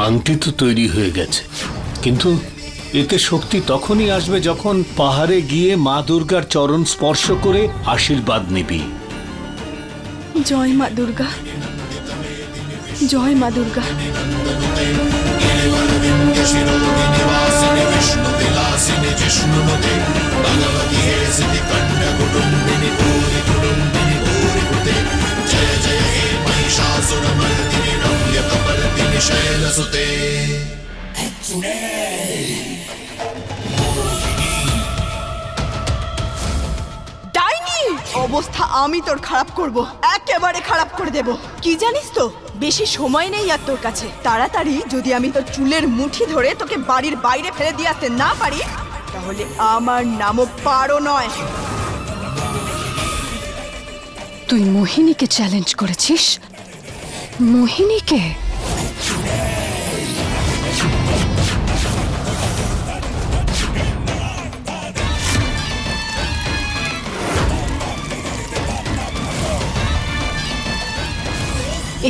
আংটি তো তৈরি হয়ে গেছে, কিন্তু এতে শক্তি তখনই আসবে যখন পাহাড়ে গিয়ে মা দুর্গার চরণ স্পর্শ করে আশীর্বাদ নিবি। জয় মা দুর্গা, জয় মা দুর্গা। অবস্থা আমি তোর খারাপ করব, একেবারে খারাপ করে দেব। কি জানিস তো, বেশি সময় নেই আর তোর কাছে। তাড়াতাড়ি যদি আমি তোর চুলের মুঠি ধরে তোকে বাড়ির বাইরে ফেলে দিয়ে আসতে না পারি, তাহলে আমার নামও পারো নয়। তুই মোহিনীকে চ্যালেঞ্জ করেছিস? মোহিনীকে?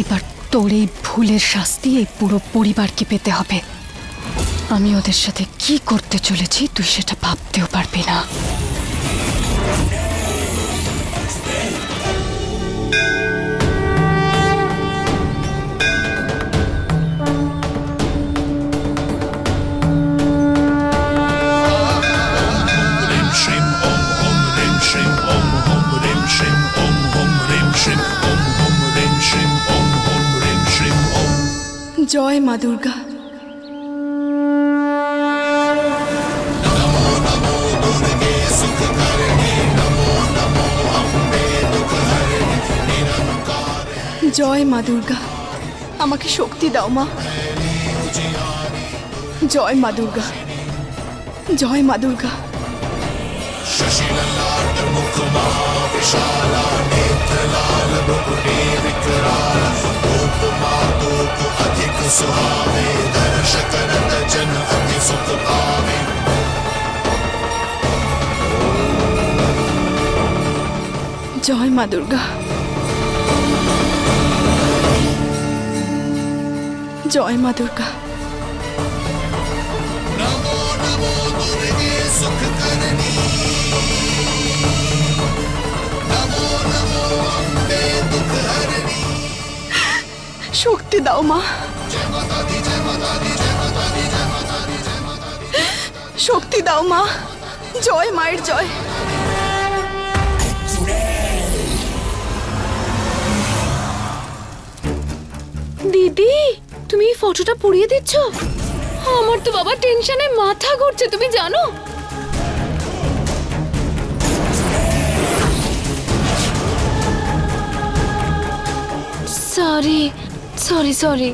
এবার তোর এই ভুলের শাস্তি এই পুরো পরিবারকে পেতে হবে। আমি ওদের সাথে কি করতে চলেছি তুই সেটা ভাবতেও পারবি না। জয় মা দুর্গা। জয় মা দুর্গা, আমাকে শক্তি দাও মা। জয় মা দুর্গা, জয় মা দুর্গা। জয় মা দুর্গা, জয় মা দুর্গা। শক্তি দাও মা, শক্তি দাও মা। জয় মায়ের জয়। দিদি, তুমি এই ফটোটা পুড়িয়ে দিচ্ছ? আমার তো বাবা টেনশনে মাথা ঘুরছে, তুমি জানো? Sorry sorry sorry.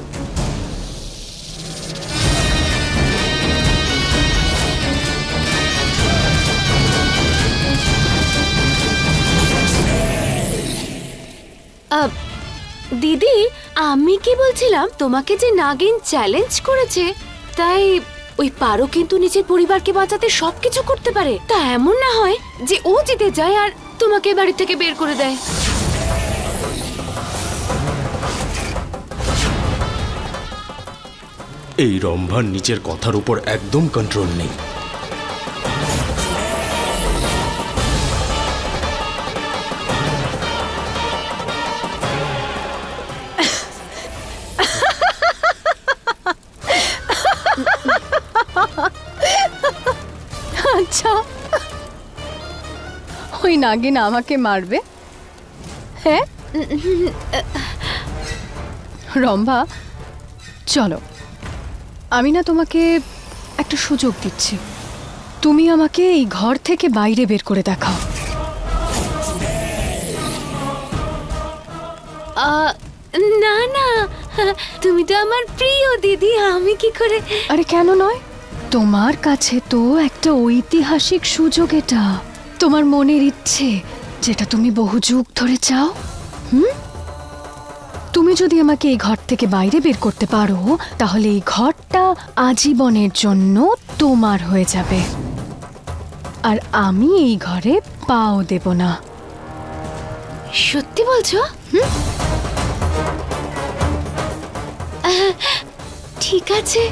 দিদি, আমি কি বলছিলাম, তোমাকে যে নাগিন চ্যালেঞ্জ করেছে, তাই ওই পারো কিন্তু নিজের পরিবারকে বাঁচাতে সবকিছু করতে পারে। তা এমন না হয় যে ও জিতে যায় আর তোমাকে বাড়ি থেকে বের করে দেয়। এই রম্ভার নিজের কথার উপর একদম কন্ট্রোল নেই। আচ্ছা, ওই নাগিন আমাকে মারবে? হ্যাঁ রম্ভা, চলো, আমি না তোমাকে একটা সুযোগ দিচ্ছি। তুমি আমাকে এই ঘর থেকে বাইরে বের করে দেখাও। না না, তুমি তো আমার প্রিয় দিদি, আমি কি করে? আরে কেন নয়, তোমার কাছে তো একটা ঐতিহাসিক সুযোগ এটা। তোমার মনের ইচ্ছে যেটা তুমি বহু যুগ ধরে চাও, তুমি যদি আমাকে এই ঘর থেকে বাইরে বের করতে পারো তাহলে এই ঘরটা আজীবনের জন্য তোমার হয়ে যাবে, আর আমি এই ঘরে পাও দেব না। সত্যি বলছো? ঠিক আছে।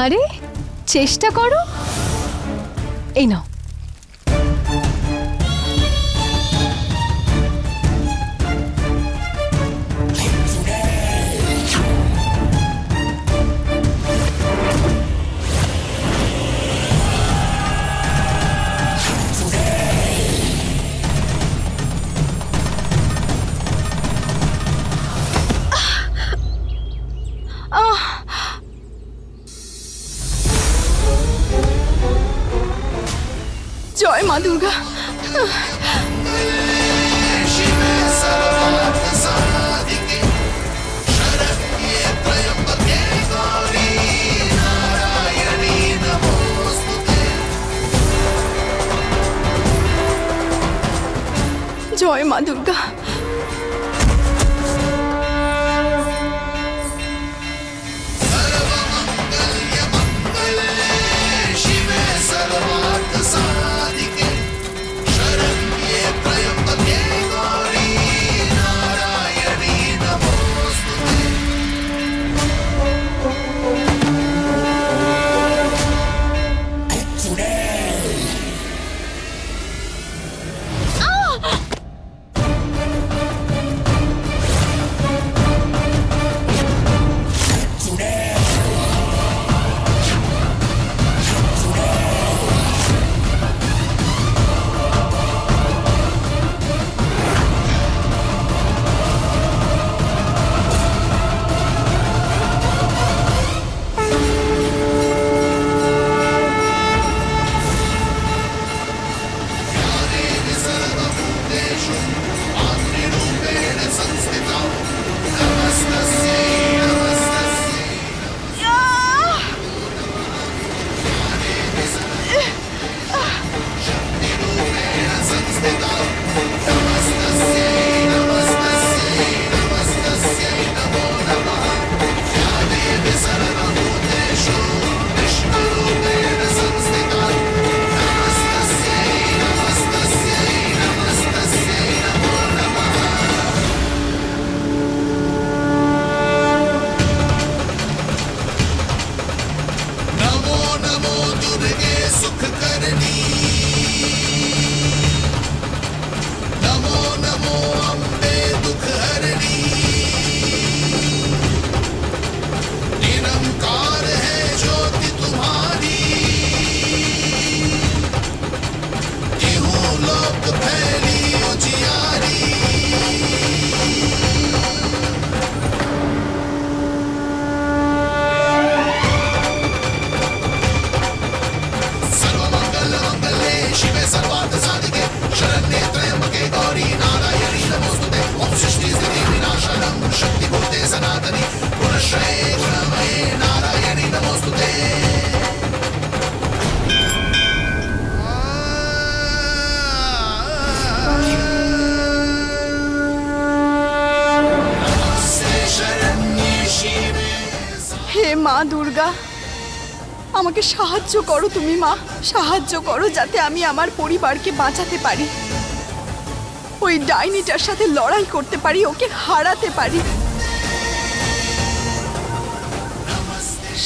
আরে চেষ্টা করো, এই নাও। জয় মা দুর্গা। জয় মা দুর্গা। হে মা দুর্গা, আমাকে সাহায্য করো তুমি মা, সাহায্য করো যাতে আমি আমার পরিবারকে বাঁচাতে পারি, ওই ডাইনিটার সাথে লড়াই করতে পারি, ওকে হারাতে পারি।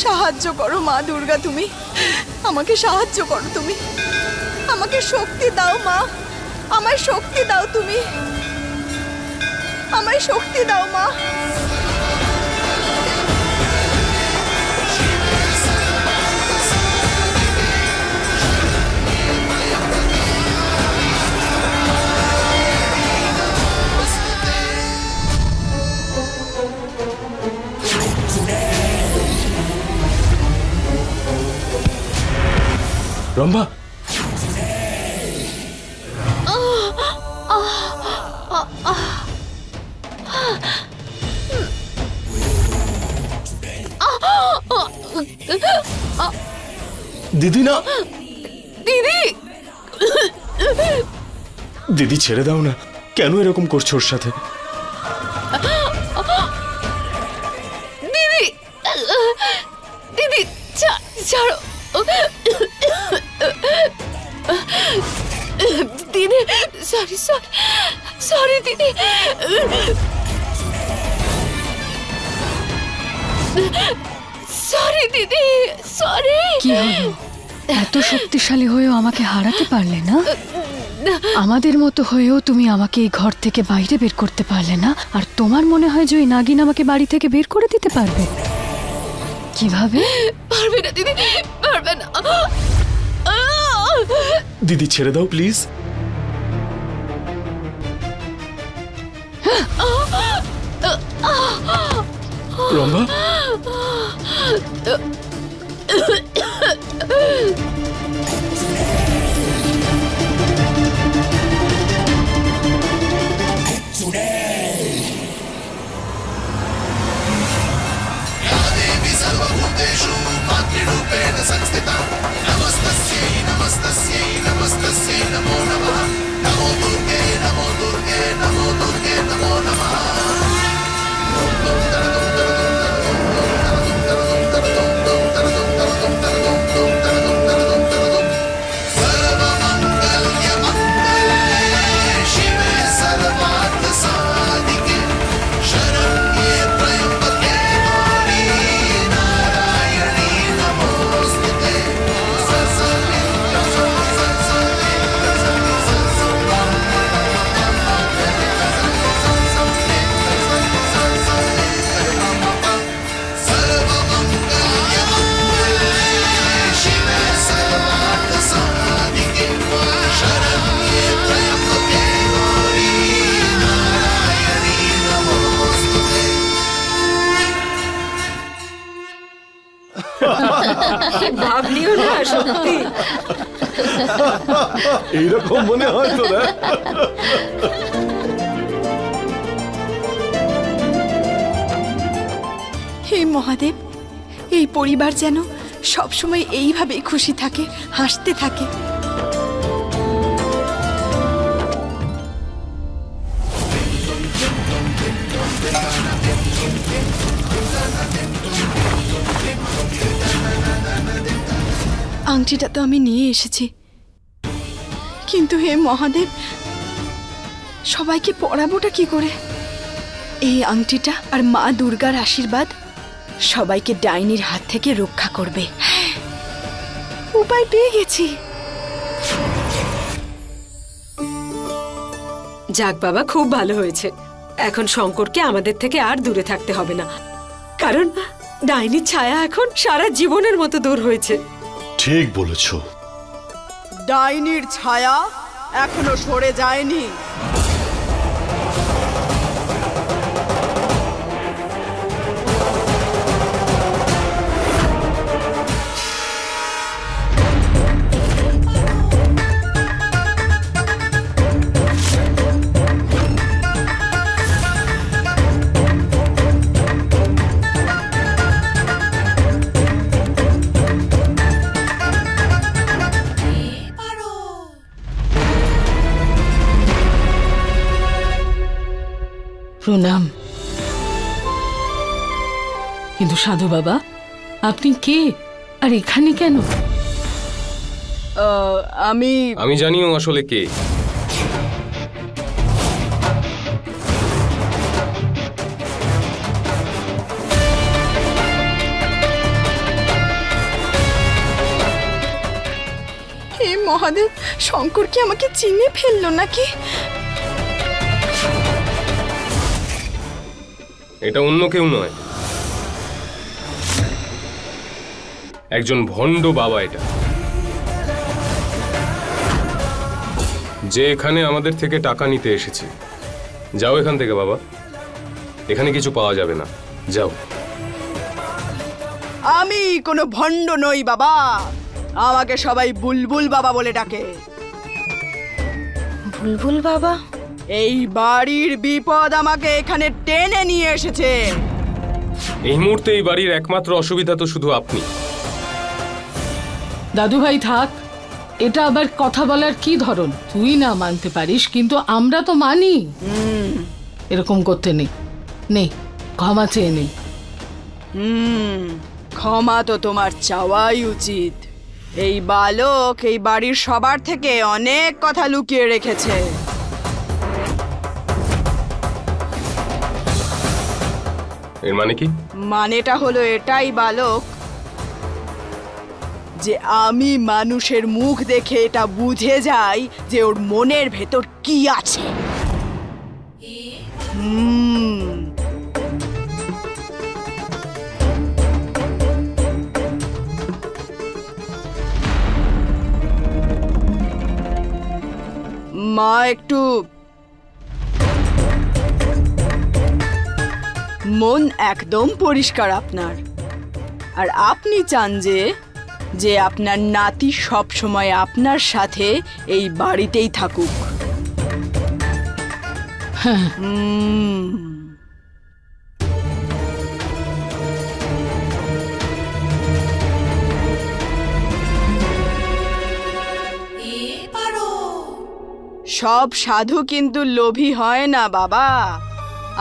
সাহায্য করো মা দুর্গা, তুমি আমাকে সাহায্য করো, তুমি আমাকে শক্তি দাও মা, আমায় শক্তি দাও, তুমি আমায় শক্তি দাও মা। রম্ভা, দিদি না, দিদি দিদি ছেড়ে দাও না, কেন এরকম করছো ওর সাথে? দিদি দিদি ছাড়ো দিদি, সরি সরি সরি দিদি, সরি দিদি, সরি। কি হলো? এত শক্তিশালী হয়েও আমাকে হারাতে পারলে না? আমাদের মতো হয়েও তুমি আমাকে এই ঘর থেকে বাইরে বের করতে পারলে না, আর তোমার মনে হয় যে ওই নাগিন আমাকে বাড়ি থেকে বের করে দিতে পারবে? কিভাবে পারবে না দিদি, পারবে না। দিদি ছেড়ে দাও প্লিজ। রম্ভা, ভাবলিও না সত্যি এইরকম মনে হয় তোরা। হে মহাদেব, এই পরিবার যেন সবসময় এইভাবেই খুশি থাকে, হাসতে থাকে। আংটিটা তো আমি নিয়ে এসেছি, কিন্তু হে মহাদেব, সবাইকে পরাবোটা কি করে? এই আংটিটা আর মা দুর্গার আশীর্বাদ সবাইকে ডাইনির হাত থেকে রক্ষা করবে। হ্যাঁ, উপায় পেয়ে গেছি। যাক বাবা, খুব ভালো হয়েছে। এখন শঙ্করকে আমাদের থেকে আর দূরে থাকতে হবে না, কারণ ডাইনির ছায়া এখন সারা জীবনের মতো দূর হয়েছে। ঠিক বলেছো। ডাইনির ছায়া এখনো সরে যায়নি। প্রণাম। কিন্তু সাধু বাবা, আপনি কে আর এখানে কেন? আমি জানি ও আসলে কে। হে মহাদেব, শঙ্কর কি আমাকে চিনে ফেললো নাকি? এটা অন্য কেউ নয়, একজন ভণ্ড বাবা এটা, যে এখানে আমাদের থেকে টাকা নিতে এসেছে। যাও এখান থেকে বাবা, এখানে কিছু পাওয়া যাবে না, যাও। আমি কোনো ভণ্ড নই বাবা, আমাকে সবাই বুলবুল বাবা বলে ডাকে। বুলবুল বাবা? এই বাড়ির বিপদ আমাকে এখানে টেনে নিয়ে এসেছে। এই মুহূর্তে এই বাড়ির একমাত্র অসুবিধা তো শুধু আপনি। দাদু ভাই থাক, এটা আবার কথা বলার কি ধরন? তুই না মানতে পারিস, কিন্তু আমরা তো মানি। এরকম করতে নেই, নে ক্ষমা চেয়ে নে। ক্ষমা তো তোমার চাওয়াই উচিত। এই বালক এই বাড়ির সবার থেকে অনেক কথা লুকিয়ে রেখেছে। এর মানে কি? মানেটা হলো এটাই বালক, যে আমি মানুষের মুখ দেখে এটা বুঝে যাই যে ওর মনের ভেতর কি আছে। মা একটু মন একদম পরিষ্কার আপনার, আর আপনি চান যে আপনার নাতি সব সময় আপনার সাথে এই বাড়িতেই থাকুক। সব সাধু কিন্তু লোভী হয় না বাবা।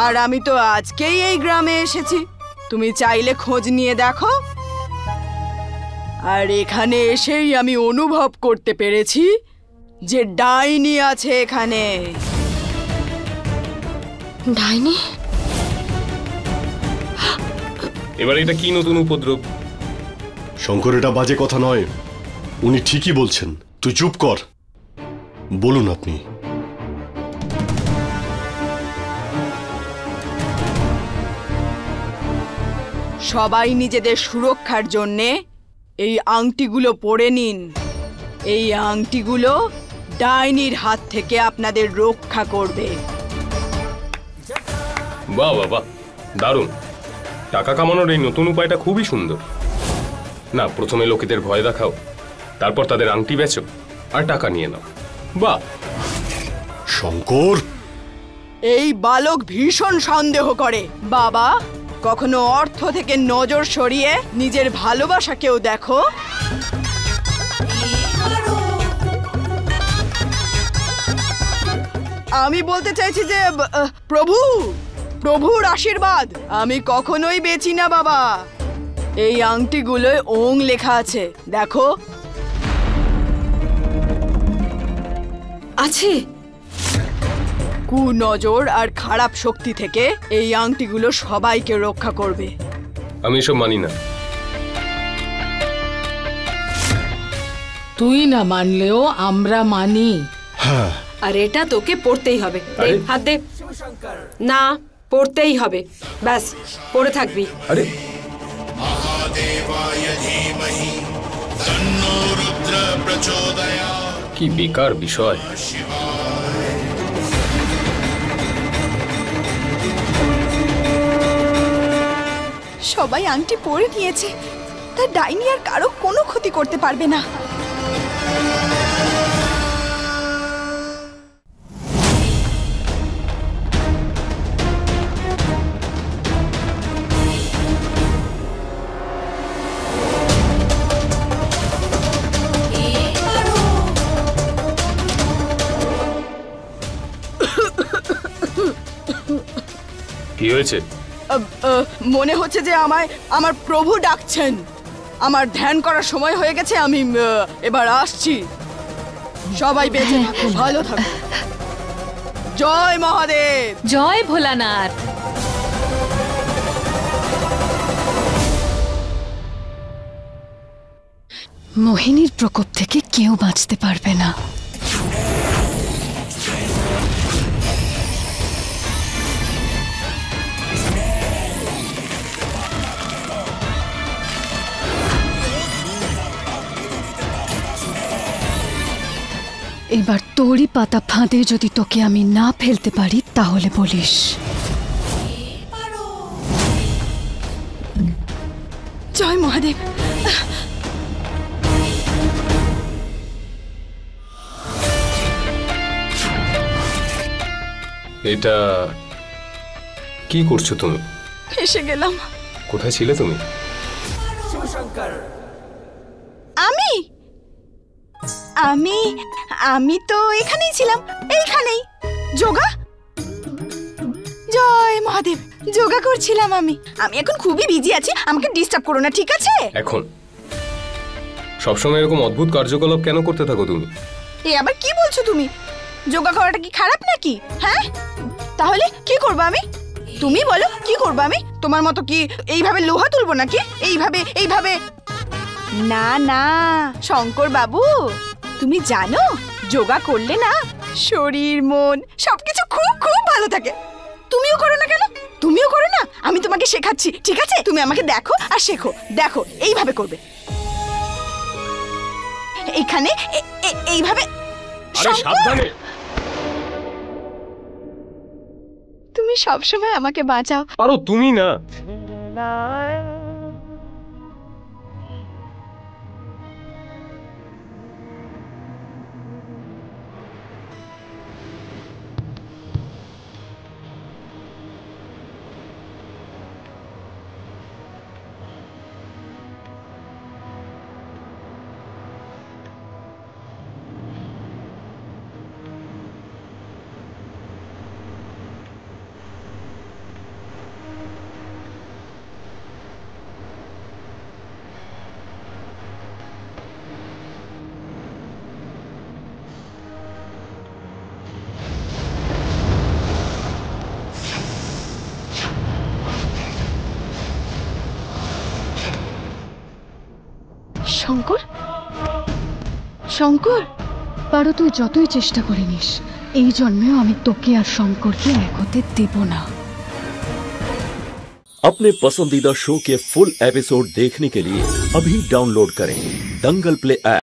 আর আমি তো আজকেই এই গ্রামে এসেছি, তুমি চাইলে খোঁজ নিয়ে দেখো। আর এখানে এসেই আমি অনুভব করতে পেরেছি যে ডাইনি আছে এখানে। ডাইনি? এবার এটা কি নতুন উপদ্রব? শঙ্কর, এটা বাজে কথা নয়, উনি ঠিকই বলছেন। তুই চুপ কর, বলুন আপনি। সবাই নিজেদের সুরক্ষার জন্যে এই আংটিগুলো পরে নিন। এই আংটিগুলো ডাইনির হাত থেকে আপনাদের রক্ষা করবে। বাহ বাহ বাহ, দারুণ। টাকা কামানোর এই নতুন উপায়টা খুবই সুন্দর। না, প্রথমে লোকেদের ভয় দেখাও, তারপর তাদের আংটি বেচো আর টাকা নিয়ে নাও। বাহ শঙ্কর, এই বালক ভীষণ সন্দেহ করে। বাবা, কখনো অর্থ থেকে নজর সরিয়ে নিজের ভালোবাসাকেও দেখো। আমি বলতে চাইছি যে প্রভুর আশীর্বাদ আমি কখনোই বেচি না বাবা। এই আংটিগুলোয় ওং লেখা আছে, দেখো। আছে? কুনজর আর খারাপ শক্তি থেকে এই আংটিগুলো সবাইকে রক্ষা করবে। আমি এসব মানি না। তুই না মানলেও আমরা মানি। হ্যাঁ, আর এটা তোকে পড়তেই হবে। দে, আরে? হাত দে। না, পড়তেই হবে, ব্যাস পড়ে থাকবি। আরে কি বেকার বিষয়। সবাই আংটি পরে নিয়েছে, তা ডাইনি আর কারো কোনো ক্ষতি করতে পারবে না। কি হয়েছে? মনে হচ্ছে যে আমার প্রভু ডাকছেন। আমার ধ্যান করার সময় হয়ে গেছে, আমি এবার আসছি। সবাই বেঁচে থাকো, ভালো থাকো। জয় মহাদেব। জয় ভোলানাথ। মোহিনীর প্রকোপ থেকে কেউ বাঁচতে পারবে না। এবার তোরই পাতা ফাঁদে যদি তোকে আমি না ফেলতে পারি তাহলে বলিস। জয় মহাদেব। এটা কি করছো তুমি? এসে গেলাম। কোথায় ছিলে তুমি? আমি আমি আমি তো এখানেই ছিলাম, এইখানেই। যোগা? জয় মহাদেব, যোগা করছিলাম আমি। আমি এখন খুবই বিজি আছি, আমাকে ডিস্টার্ব করো না, ঠিক আছে? এখন সবসময় এরকম অদ্ভুত কার্যকলাপ কেন করতে থাকো তুমি? এ আবার কি বলছো তুমি? যোগা করাটা কি খারাপ নাকি? হ্যাঁ, তাহলে কি করবো আমি? তুমি বলো কি করবো আমি? তোমার মতো কি এইভাবে লোহা তুলবো নাকি? এইভাবে এইভাবে? না না শঙ্কর বাবু, তুমি জানো যোগা করলে না শরীর মন সবকিছু খুব খুব ভালো থাকে। তুমিও করো না কেন? তুমিও করো না, আমি তোমাকে শেখাচ্ছি, ঠিক আছে? তুমি আমাকে দেখো আর শেখো। দেখো এইভাবে করবে, এইখানে এইভাবে। আরে সাবধানে। তুমি সবসময় আমাকে বাঁচাও। আরো তুমি না। শঙ্কর, শঙ্কর, পারো তুই যতই চেষ্টা করে নিস, এই জন্মেও আমি তোকে আর শঙ্করকে এক হতে দেব না। अपने पसंदीदा शो के फुल एपिसोड देखने के लिए अभी डाउनलोड करें दंगल प्ले ऐप।